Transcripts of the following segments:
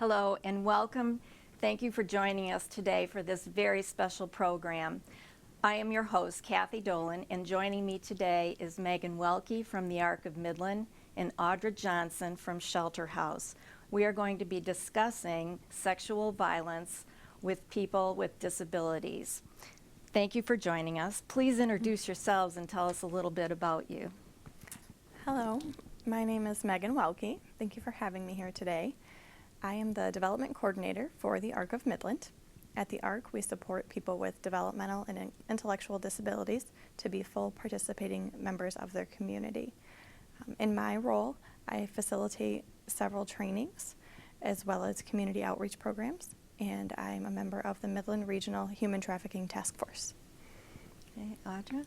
Hello and welcome. Thank you for joining us today for this very special program. I am your host, Kathy Dolan, and joining me today is Megan Welke from the Arc of Midland and Audra Johnson from Shelter House. We are going to be discussing sexual violence with people with disabilities. Thank you for joining us. Please introduce yourselves and tell us a little bit about you. Hello, my name is Megan Welke. Thank you for having me here today. I am the development coordinator for the Arc of Midland. At the Arc, we support people with developmental and intellectual disabilities to be full participating members of their community. In my role, I facilitate several trainings as well as community outreach programs, and I'm a member of the Midland Regional Human Trafficking Task Force. Okay, Audra?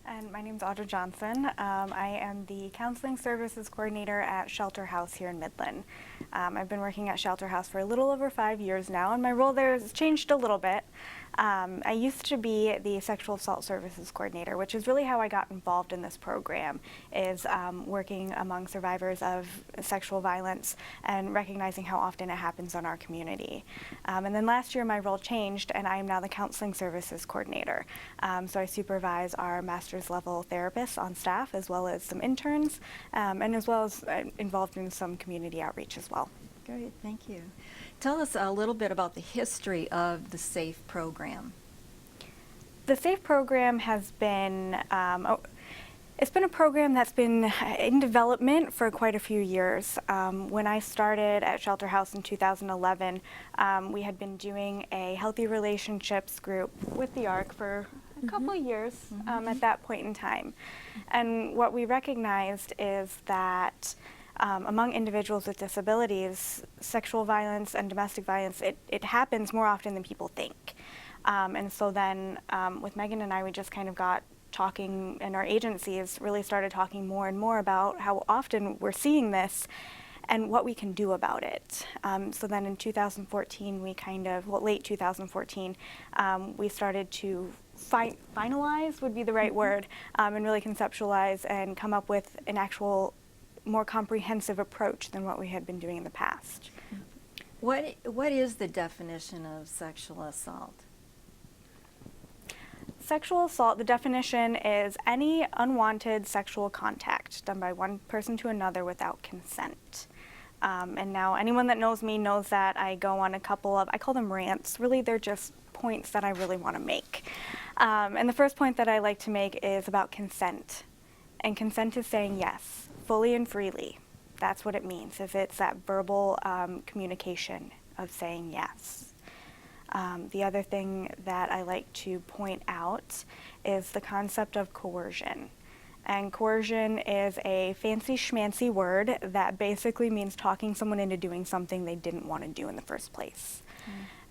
And my name is Audra Johnson. I am the Counseling Services Coordinator at Shelter House here in Midland. I've been working at Shelter House for a little over 5 years now, and my role there has changed a little bit. I used to be the Sexual Assault Services Coordinator, which is really how I got involved in this program, is working among survivors of sexual violence and recognizing how often it happens in our community. And then last year my role changed, and I am now the Counseling Services Coordinator. So I supervise our master's level therapists on staff, as well as some interns, and as well as involved in some community outreach as well. Great, thank you. Tell us a little bit about the history of the SAAFE program. The SAAFE program has been, it's been a program that's been in development for quite a few years. When I started at Shelter House in 2011, we had been doing a healthy relationships group with the ARC for a couple of years at that point in time. And what we recognized is that among individuals with disabilities, sexual violence and domestic violence, it happens more often than people think. And so then with Megan and I, we just kind of got talking, and our agencies really started talking more and more about how often we're seeing this and what we can do about it. So then in 2014, late 2014, we started to finalize would be the right word, and really conceptualize and come up with an actual more comprehensive approach than what we had been doing in the past. What is the definition of sexual assault? Sexual assault, the definition is any unwanted sexual contact done by one person to another without consent. And now anyone that knows me knows that I go on a couple of, I call them rants, really they're just points that I really want to make. And the first point that I like to make is about consent. And consent is saying yes, fully and freely. That's what it means, is it's that verbal communication of saying yes. The other thing that I like to point out is the concept of coercion. And coercion is a fancy schmancy word that basically means talking someone into doing something they didn't want to do in the first place.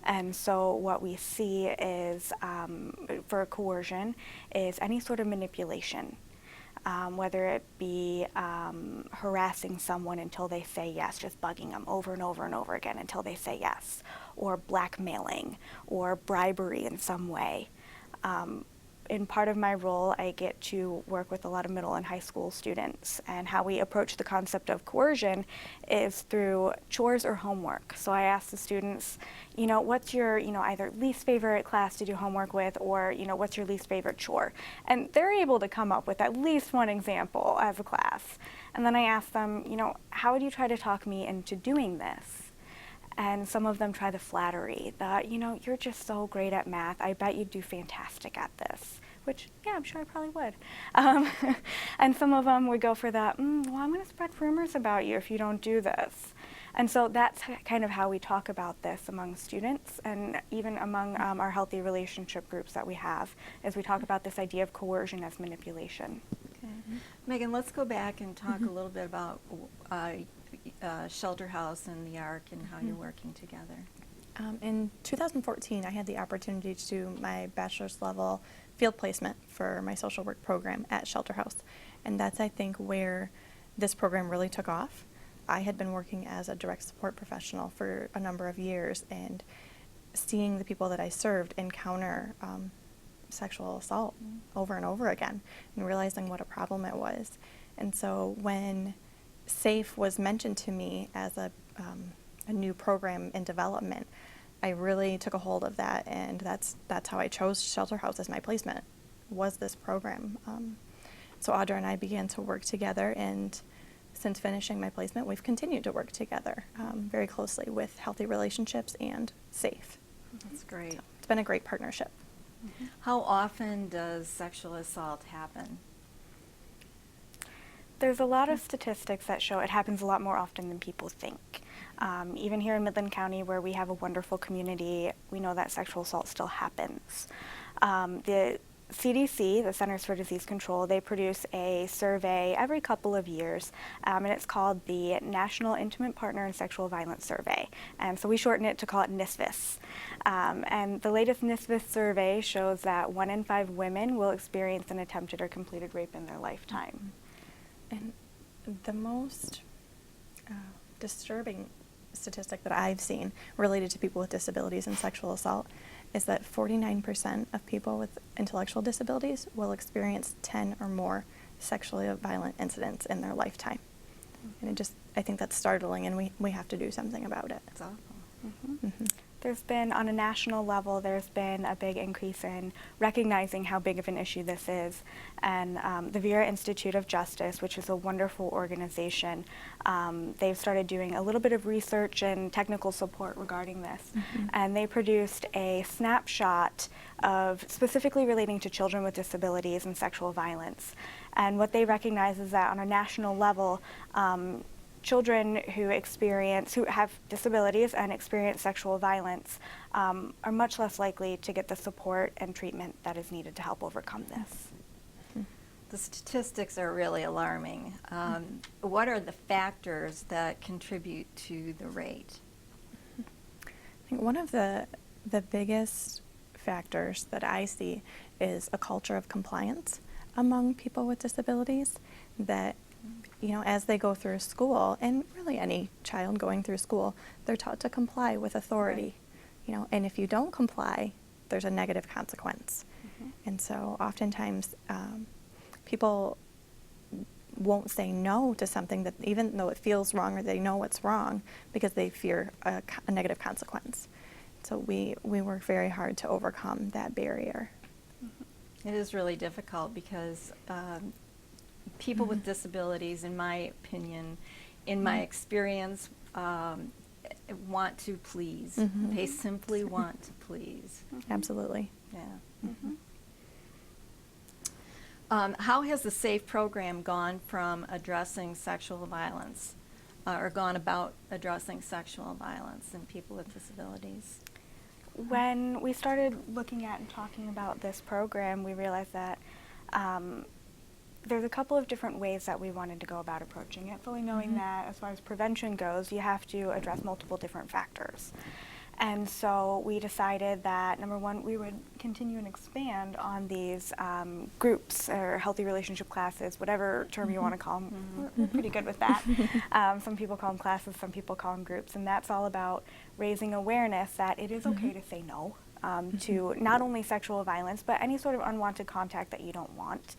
And so what we see is, for coercion, is any sort of manipulation. Whether it be harassing someone until they say yes, just bugging them over and over and over again until they say yes, or blackmailing, or bribery in some way. In part of my role, I get to work with a lot of middle and high school students, and how we approach the concept of coercion is through chores or homework. So I ask the students, what's your, either least favorite class to do homework with, or, what's your least favorite chore? And they're able to come up with at least one example as a class. And then I ask them, how would you try to talk me into doing this? And some of them try the flattery, that, you're just so great at math, I bet you'd do fantastic at this. Which, yeah, I'm sure I probably would. And some of them would go for that, well, I'm going to spread rumors about you if you don't do this. And so that's kind of how we talk about this among students, and even among our healthy relationship groups that we have, as we talk about this idea of coercion as manipulation. Okay. Megan, let's go back and talk a little bit about Shelter House and the ARC and how you're working together. In 2014, I had the opportunity to do my bachelor's level field placement for my social work program at Shelter House. And that's, I think, where this program really took off. I had been working as a direct support professional for a number of years, and seeing the people that I served encounter sexual assault over and over again, and realizing what a problem it was. And so when SAAFE was mentioned to me as a a new program in development, I really took a hold of that, and that's how I chose Shelter House as my placement, was this program. So Audra and I began to work together, and since finishing my placement, we've continued to work together very closely with Healthy Relationships and SAAFE. That's great. So it's been a great partnership. How often does sexual assault happen? There's a lot of statistics that show it happens a lot more often than people think. Even here in Midland County, where we have a wonderful community, we know that sexual assault still happens. The CDC, the Centers for Disease Control, they produce a survey every couple of years, and it's called the National Intimate Partner and Sexual Violence Survey. And so we shorten it to call it NISVIS. And the latest NISVIS survey shows that 1 in 5 women will experience an attempted or completed rape in their lifetime. And the most disturbing statistic that I've seen related to people with disabilities and sexual assault is that 49% of people with intellectual disabilities will experience 10 or more sexually violent incidents in their lifetime. And I think that's startling, and we have to do something about it. It's awful. There's been, on a national level, there's been a big increase in recognizing how big of an issue this is. And the Vera Institute of Justice, which is a wonderful organization, they've started doing a little bit of research and technical support regarding this. And they produced a snapshot of specifically relating to children with disabilities and sexual violence. And what they recognize is that on a national level, children who have disabilities and experience sexual violence are much less likely to get the support and treatment that is needed to help overcome this. The statistics are really alarming. What are the factors that contribute to the rate? I think one of the biggest factors that I see is a culture of compliance among people with disabilities, that as they go through school, and really any child going through school, they're taught to comply with authority, and if you don't comply, there's a negative consequence. And so oftentimes people won't say no to something that, even though it feels wrong or they know it's wrong, because they fear a negative consequence. So we work very hard to overcome that barrier. It is really difficult because people with disabilities, in my opinion, in my experience, want to please. They simply want to please. Absolutely. Yeah. How has the SAFE program gone from addressing sexual violence, or gone about addressing sexual violence in people with disabilities? When we started looking at and talking about this program, we realized that there's a couple of different ways that we wanted to go about approaching it, fully knowing that as far as prevention goes, you have to address multiple different factors. And so we decided that, number one, we would continue and expand on these groups or healthy relationship classes, whatever term you want to call them. We're pretty good with that. Some people call them classes, some people call them groups, and that's all about raising awareness that it is okay to say no to not only sexual violence, but any sort of unwanted contact that you don't want.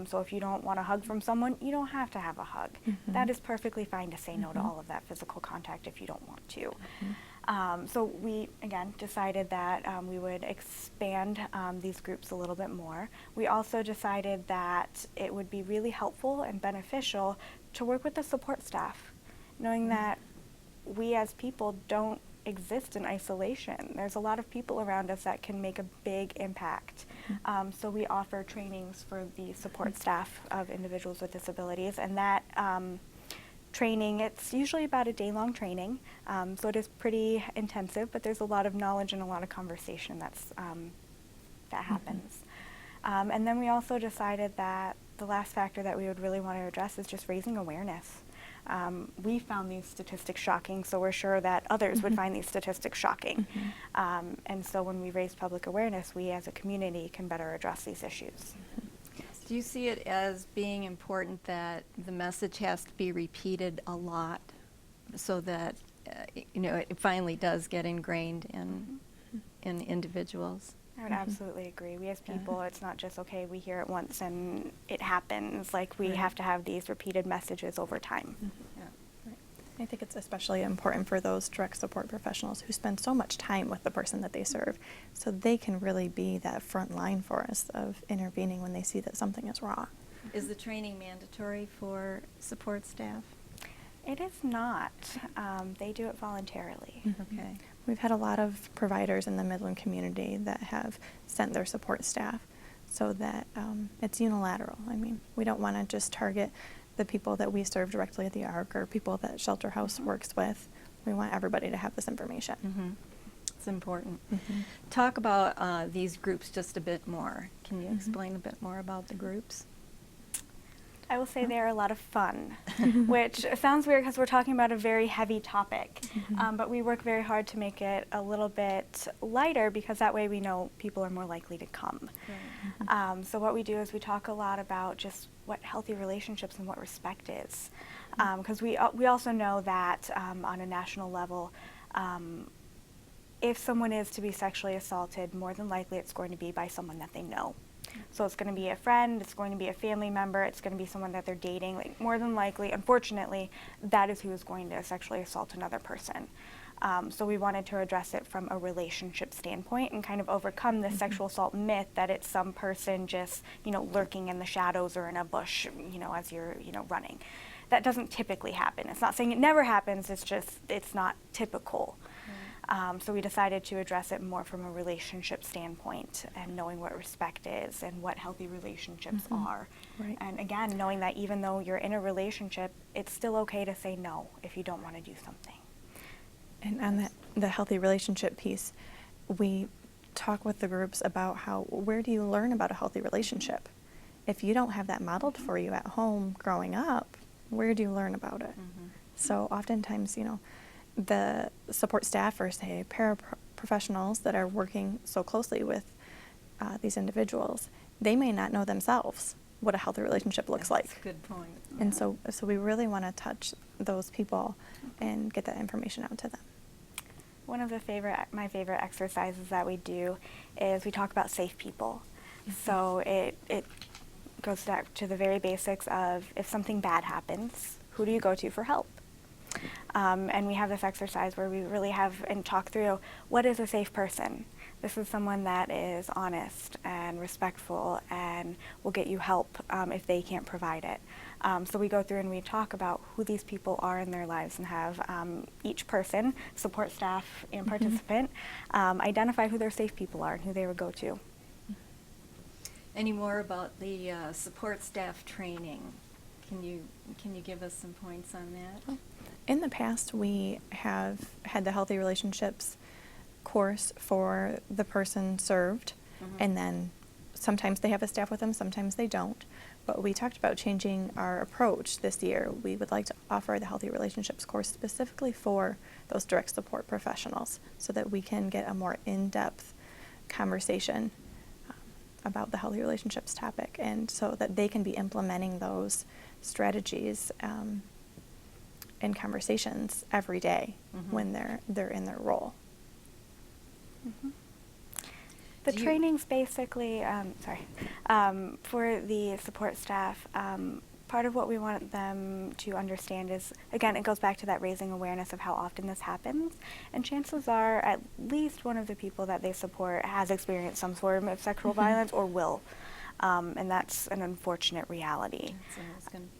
So if you don't want a hug from someone, you don't have to have a hug. That is perfectly fine to say no to all of that physical contact if you don't want to. So we, again, decided that we would expand these groups a little bit more. We also decided that it would be really helpful and beneficial to work with the support staff, knowing that we as people don't exist in isolation. There's a lot of people around us that can make a big impact. So we offer trainings for the support staff of individuals with disabilities, and that training, it's usually about a day-long training, so it is pretty intensive, but there's a lot of knowledge and a lot of conversation that happens. And then we also decided that the last factor that we would really want to address is just raising awareness. We found these statistics shocking, so we're sure that others would find these statistics shocking. And so when we raise public awareness, we as a community can better address these issues. Do you see it as being important that the message has to be repeated a lot so that it finally does get ingrained in individuals? I would absolutely agree. We as people, it's not just, okay, we hear it once and it happens. Like, we have to have these repeated messages over time. I think it's especially important for those direct support professionals who spend so much time with the person that they serve, so they can really be that front line for us of intervening when they see that something is wrong. Is the training mandatory for support staff? It is not. They do it voluntarily. Okay. We've had a lot of providers in the Midland community that have sent their support staff so that it's unilateral. I mean, we don't want to just target the people that we serve directly at the ARC or people that Shelter House works with. We want everybody to have this information. Mm-hmm. It's important. Mm-hmm. Talk about these groups just a bit more. Can you explain a bit more about the groups? I will say they're a lot of fun, which sounds weird because we're talking about a very heavy topic, but we work very hard to make it a little bit lighter because that way we know people are more likely to come. Right. So what we do is we talk a lot about just what healthy relationships and what respect is, because we also know that on a national level, if someone is to be sexually assaulted, more than likely it's going to be by someone that they know. So it's going to be a friend, it's going to be a family member, it's going to be someone that they're dating. Like, more than likely, unfortunately, that is who is going to sexually assault another person. So we wanted to address it from a relationship standpoint and kind of overcome the sexual assault myth that it's some person just, lurking in the shadows or in a bush, as you're, running. That doesn't typically happen. It's not saying it never happens, it's just, it's not typical. So we decided to address it more from a relationship standpoint and knowing what respect is and what healthy relationships are. Right. And again, knowing that even though you're in a relationship, it's still okay to say no if you don't want to do something. And on the healthy relationship piece, we talk with the groups about where do you learn about a healthy relationship? If you don't have that modeled for you at home growing up, where do you learn about it? So oftentimes, the support staff or say paraprofessionals that are working so closely with these individuals, they may not know themselves what a healthy relationship looks like. That's a good point. And so we really want to touch those people and get that information out to them. One of my favorite exercises that we do is we talk about safe people. So it goes back to the very basics of if something bad happens, who do you go to for help? And we have this exercise where we really have and talk through what is a safe person. This is someone that is honest and respectful and will get you help if they can't provide it. So we go through and we talk about who these people are in their lives and have each person, support staff and participant, identify who their safe people are and who they would go to. Any more about the support staff training? Can you give us some points on that? In the past, we have had the Healthy Relationships course for the person served, and then sometimes they have a staff with them, sometimes they don't. But we talked about changing our approach this year. We would like to offer the Healthy Relationships course specifically for those direct support professionals so that we can get a more in-depth conversation about the Healthy Relationships topic, and so that they can be implementing those strategies in conversations every day when they're in their role. The training's basically, for the support staff, part of what we want them to understand is, again, it goes back to that raising awareness of how often this happens, and chances are at least one of the people that they support has experienced some form of sexual violence or will, and that's an unfortunate reality. That's what I was going to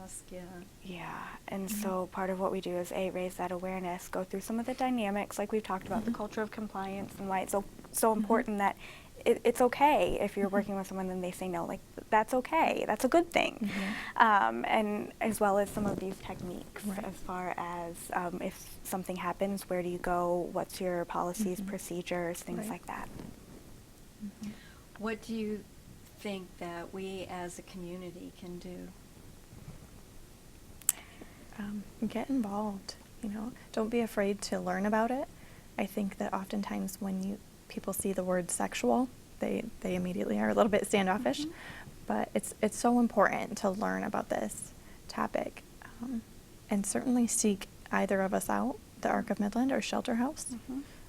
ask, yeah. Yeah, and so part of what we do is raise that awareness, go through some of the dynamics, like we've talked about, the culture of compliance and why it's so important that it's okay if you're working with someone and they say no, like that's okay, that's a good thing. And as well as some of these techniques as far as if something happens, where do you go, what's your policies, procedures, things like that. What do you think that we as a community can do? Get involved, don't be afraid to learn about it. I think that oftentimes when people see the word sexual, they immediately are a little bit standoffish, but it's so important to learn about this topic, and certainly seek either of us out, the ARC of Midland or Shelter House.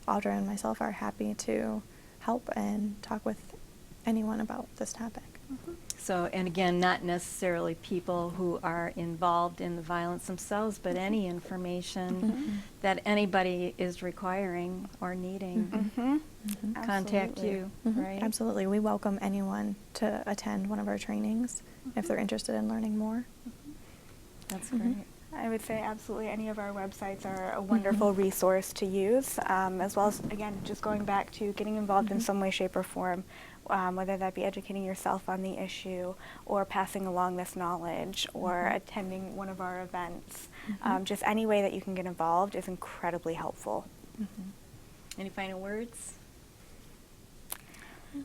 Audra and myself are happy to help and talk with anyone about this topic. So, and again, not necessarily people who are involved in the violence themselves, but any information that anybody is requiring or needing, contact Absolutely. you, right? Absolutely. We welcome anyone to attend one of our trainings if they're interested in learning more. That's great. I would say absolutely any of our websites are a wonderful resource to use, as well as, again, just going back to getting involved in some way, shape, or form, whether that be educating yourself on the issue or passing along this knowledge or attending one of our events. Just any way that you can get involved is incredibly helpful. Any final words?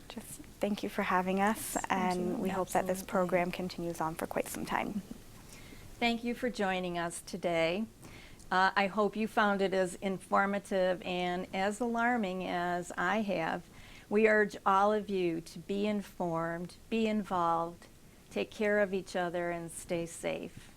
Just thank you for having us, and we hope that this Absolutely. program continues on for quite some time. Thank you for joining us today. I hope you found it as informative and as alarming as I have. We urge all of you to be informed, be involved, take care of each other, and stay safe.